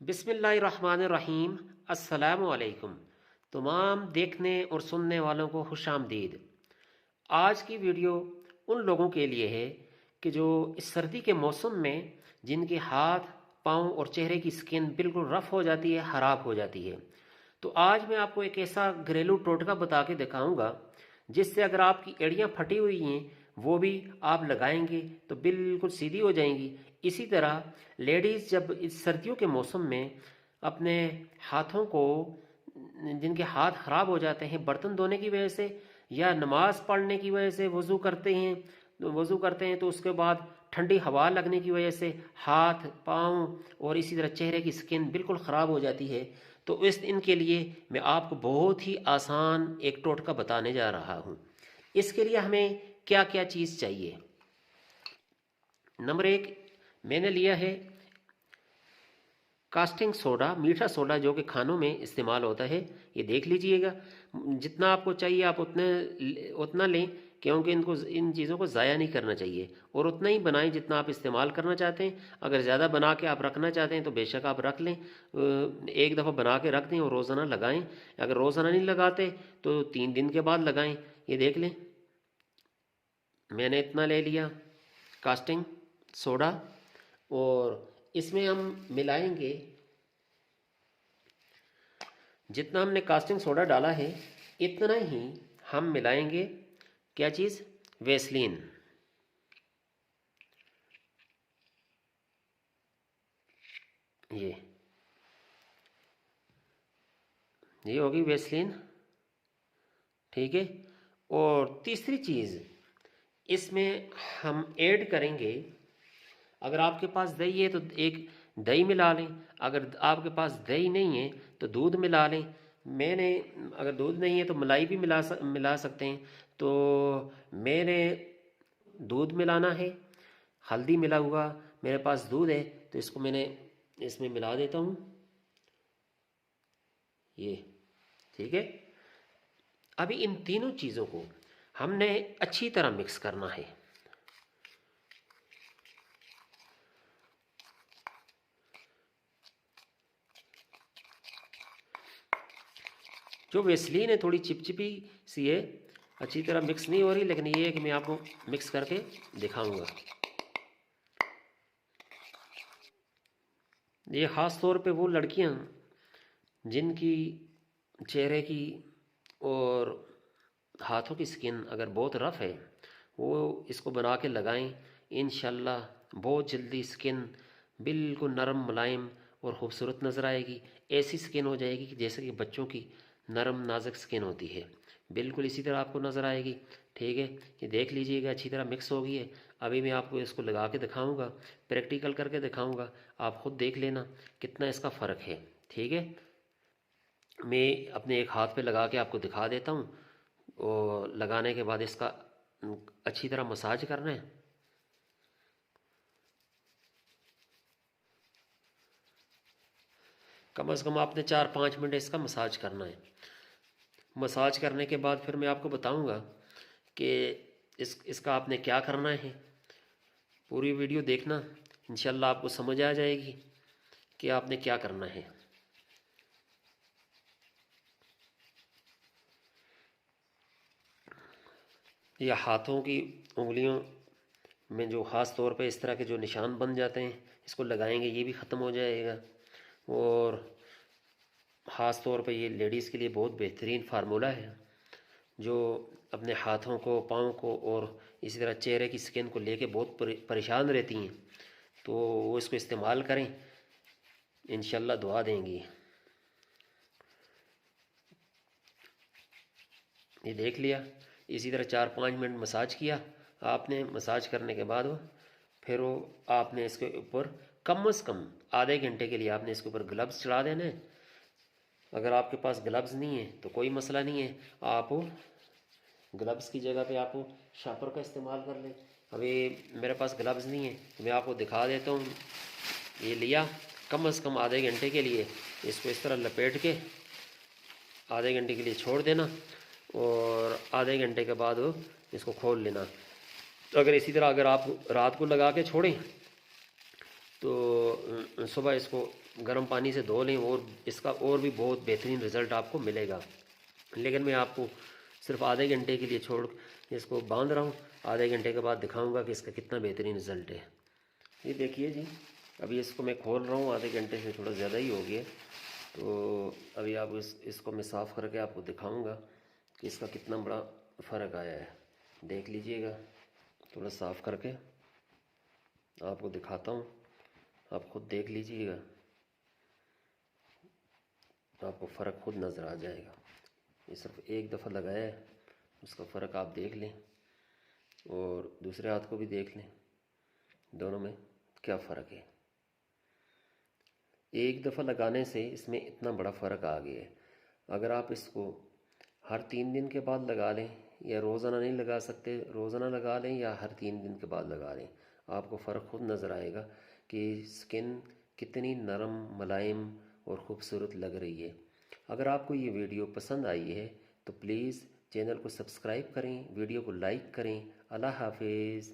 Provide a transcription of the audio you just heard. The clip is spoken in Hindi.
बिस्मिल्लाहिर्रहमानिर्रहीम। अस्सलामु अलैकुम। तमाम देखने और सुनने वालों को खुशामदीद। आज की वीडियो उन लोगों के लिए है कि जो इस सर्दी के मौसम में जिनके हाथ, पाँव और चेहरे की स्किन बिल्कुल रफ़ हो जाती है, ख़राब हो जाती है। तो आज मैं आपको एक ऐसा घरेलू टोटका बता के दिखाऊंगा जिससे अगर आपकी एड़ियाँ फटी हुई हैं वो भी आप लगाएंगे तो बिल्कुल सीधी हो जाएंगी। इसी तरह लेडीज़ जब इस सर्दियों के मौसम में अपने हाथों को, जिनके हाथ ख़राब हो जाते हैं बर्तन धोने की वजह से या नमाज़ पढ़ने की वजह से, वज़ू करते हैं तो उसके बाद ठंडी हवा लगने की वजह से हाथ, पाँव और इसी तरह चेहरे की स्किन बिल्कुल ख़राब हो जाती है। तो इनके लिए मैं आपको बहुत ही आसान एक टोटका बताने जा रहा हूँ। इसके लिए हमें क्या क्या चीज़ चाहिए। नंबर एक, मैंने लिया है कास्टिंग सोडा, मीठा सोडा जो कि खानों में इस्तेमाल होता है। ये देख लीजिएगा, जितना आपको चाहिए आप उतना लें, क्योंकि इन चीज़ों को ज़ाया नहीं करना चाहिए, और उतना ही बनाएं जितना आप इस्तेमाल करना चाहते हैं। अगर ज़्यादा बना के आप रखना चाहते हैं तो बेशक आप रख लें, एक दफ़ा बना के रख दें और रोज़ाना लगाएं। अगर रोज़ाना नहीं लगाते तो 3 दिन के बाद लगाएं। ये देख लें, मैंने इतना ले लिया कास्टिंग सोडा, और इसमें हम मिलाएंगे, जितना हमने कास्टिंग सोडा डाला है इतना ही हम मिलाएंगे क्या चीज़, वेसलीन। ये होगी वेसलीन, ठीक है। और तीसरी चीज़ इसमें हम ऐड करेंगे, अगर आपके पास दही है तो एक दही मिला लें, अगर आपके पास दही नहीं है तो दूध मिला लें। मैंने, अगर दूध नहीं है तो मलाई भी मिला सकते हैं। तो मैंने दूध मिलाना है, हल्दी मिला हुआ मेरे पास दूध है तो इसको मैंने इसमें मिला देता हूँ, ये ठीक है। अभी इन तीनों चीज़ों को हमने अच्छी तरह मिक्स करना है। जो वेसलीन है थोड़ी चिपचिपी सी है, अच्छी तरह मिक्स नहीं हो रही, लेकिन ये है कि मैं आपको मिक्स करके दिखाऊंगा। ये ख़ास तौर पे वो लड़कियां जिनकी चेहरे की और हाथों की स्किन अगर बहुत रफ़ है वो इसको बना के लगाएं। इंशाल्लाह बहुत जल्दी स्किन बिल्कुल नरम, मुलायम और ख़ूबसूरत नज़र आएगी। ऐसी स्किन हो जाएगी कि जैसे कि बच्चों की नरम नाजुक स्किन होती है, बिल्कुल इसी तरह आपको नज़र आएगी, ठीक है। ये देख लीजिएगा, अच्छी तरह मिक्स हो गई है। अभी मैं आपको इसको लगा के दिखाऊंगा, प्रैक्टिकल करके दिखाऊंगा, आप ख़ुद देख लेना कितना इसका फ़र्क है, ठीक है। मैं अपने एक हाथ पे लगा के आपको दिखा देता हूँ, और लगाने के बाद इसका अच्छी तरह मसाज करना है। कम से कम आपने 4-5 मिनट इसका मसाज करना है। मसाज करने के बाद फिर मैं आपको बताऊंगा कि इसका आपने क्या करना है। पूरी वीडियो देखना, इंशाल्लाह आपको समझ आ जाएगी कि आपने क्या करना है। या हाथों की उंगलियों में जो ख़ास तौर पे इस तरह के जो निशान बन जाते हैं, इसको लगाएंगे ये भी ख़त्म हो जाएगा। और ख़ास तौर पे ये लेडीज़ के लिए बहुत बेहतरीन फार्मूला है, जो अपने हाथों को, पाँव को और इसी तरह चेहरे की स्किन को लेके बहुत परेशान रहती हैं, तो वो इसको इस्तेमाल करें, इंशाल्लाह दुआ देंगी। ये देख लिया, इसी तरह 4-5 मिनट मसाज किया आपने। मसाज करने के बाद फिर वो आपने इसके ऊपर कम से कम आधे घंटे के लिए आपने इसके ऊपर ग्लव्स चढ़ा देना है। अगर आपके पास ग्लव्स नहीं है तो कोई मसला नहीं है, आप ग्लव्स की जगह पे आप शापर का इस्तेमाल कर लें। अभी मेरे पास ग्लव्स नहीं है तो मैं आपको दिखा देता हूँ। ये लिया, कम से कम आधे घंटे के लिए इसको इस तरह लपेट के आधे घंटे के लिए छोड़ देना, और आधे घंटे के बाद इसको खोल लेना। तो अगर इसी तरह अगर आप रात को लगा के छोड़ें तो सुबह इसको गर्म पानी से धो लें और इसका और भी बहुत बेहतरीन रिज़ल्ट आपको मिलेगा। लेकिन मैं आपको सिर्फ आधे घंटे के लिए छोड़ इसको बांध रहा हूँ। आधे घंटे के बाद दिखाऊंगा कि इसका कितना बेहतरीन रिज़ल्ट है। ये देखिए जी, अभी इसको मैं खोल रहा हूँ, आधे घंटे से थोड़ा ज़्यादा ही हो गया। तो अभी आप इसको मैं साफ़ करके आपको दिखाऊंगा कि इसका कितना बड़ा फ़र्क आया है। देख लीजिएगा, थोड़ा साफ़ करके आपको दिखाता हूँ, आप खुद देख लीजिएगा, आपको फ़र्क खुद नज़र आ जाएगा। ये सिर्फ एक दफ़ा लगाया है, उसका फ़र्क आप देख लें और दूसरे हाथ को भी देख लें, दोनों में क्या फ़र्क है। एक दफ़ा लगाने से इसमें इतना बड़ा फ़र्क आ गया है। अगर आप इसको हर 3 दिन के बाद लगा लें, या रोज़ाना नहीं लगा सकते, रोज़ाना लगा लें या हर 3 दिन के बाद लगा लें, आपको फ़र्क खुद नज़र आएगा कि स्किन कितनी नरम, मुलायम और ख़ूबसूरत लग रही है। अगर आपको ये वीडियो पसंद आई है तो प्लीज़ चैनल को सब्सक्राइब करें, वीडियो को लाइक करें। अल्लाह हाफिज़।